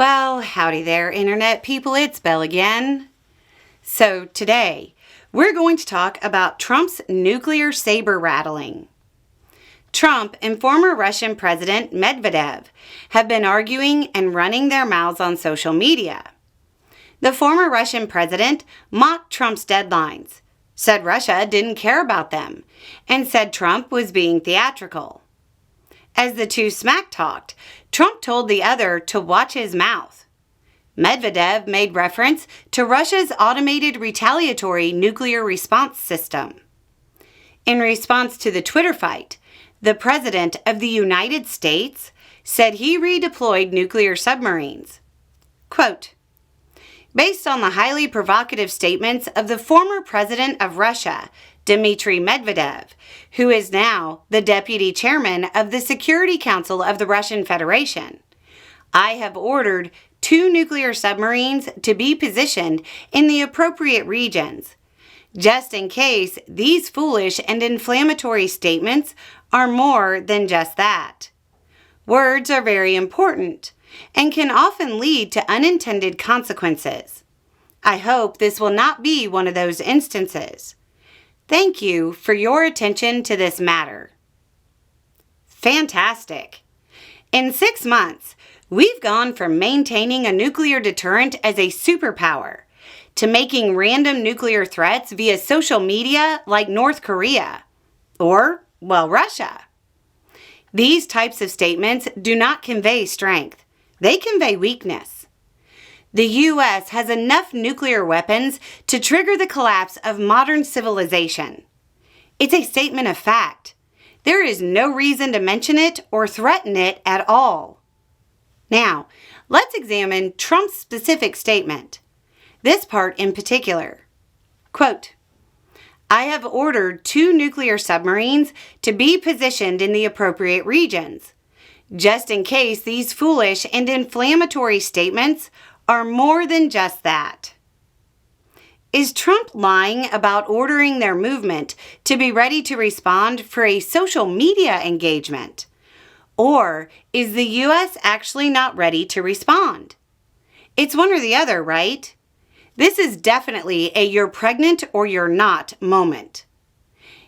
Well, howdy there, Internet people. It's Belle again. So today, we're going to talk about Trump's nuclear sabre-rattling. Trump and former Russian President Medvedev have been arguing and running their mouths on social media. The former Russian president mocked Trump's deadlines, said Russia didn't care about them, and said Trump was being theatrical. As the two smack-talked, Trump told the other to watch his mouth. Medvedev made reference to Russia's automated retaliatory nuclear response system. In response to the Twitter fight, the President of the United States said he redeployed nuclear submarines. Quote, based on the highly provocative statements of the former President of Russia, Dmitry Medvedev, who is now the Deputy Chairman of the Security Council of the Russian Federation, I have ordered 2 nuclear submarines to be positioned in the appropriate regions, just in case these foolish and inflammatory statements are more than just that. Words are very important and can often lead to unintended consequences. I hope this will not be one of those instances. Thank you for your attention to this matter. Fantastic! In 6 months, we've gone from maintaining a nuclear deterrent as a superpower to making random nuclear threats via social media like North Korea or, Russia. These types of statements do not convey strength. They convey weakness. The U.S. has enough nuclear weapons to trigger the collapse of modern civilization. It's a statement of fact. There is no reason to mention it or threaten it at all. Now, let's examine Trump's specific statement. This part in particular. Quote, I have ordered 2 nuclear submarines to be positioned in the appropriate regions, just in case these foolish and inflammatory statements are more than just that. Is Trump lying about ordering their movement to be ready to respond for a social media engagement? Or is the U.S. actually not ready to respond? It's one or the other, right? This is definitely a you're pregnant or you're not moment.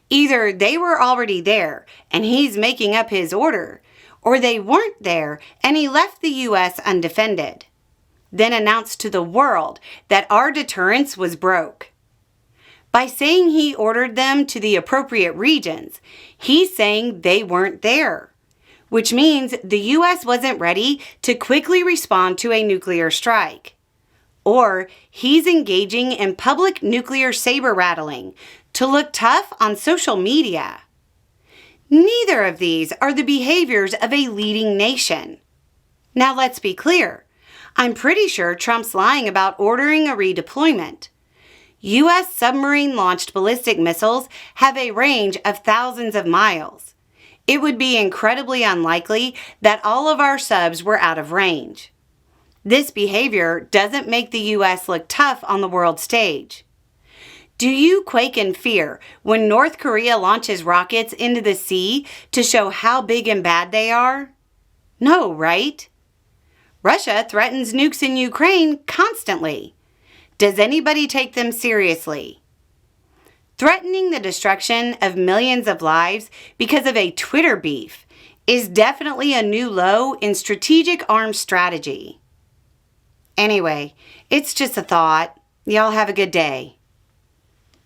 Either they were already there and he's making up his order, or they weren't there and he left the U.S. undefended, then announced to the world that our deterrence was broke. By saying he ordered them to the appropriate regions, he's saying they weren't there, which means the U.S. wasn't ready to quickly respond to a nuclear strike. Or he's engaging in public nuclear sabre-rattling to look tough on social media. Neither of these are the behaviors of a leading nation. Now let's be clear. I'm pretty sure Trump's lying about ordering a redeployment. U.S. submarine-launched ballistic missiles have a range of thousands of miles. It would be incredibly unlikely that all of our subs were out of range. This behavior doesn't make the U.S. look tough on the world stage. Do you quake in fear when North Korea launches rockets into the sea to show how big and bad they are? No, right? Russia threatens nukes in Ukraine constantly. Does anybody take them seriously? Threatening the destruction of millions of lives because of a Twitter beef is definitely a new low in strategic arms strategy. Anyway, it's just a thought. Y'all have a good day.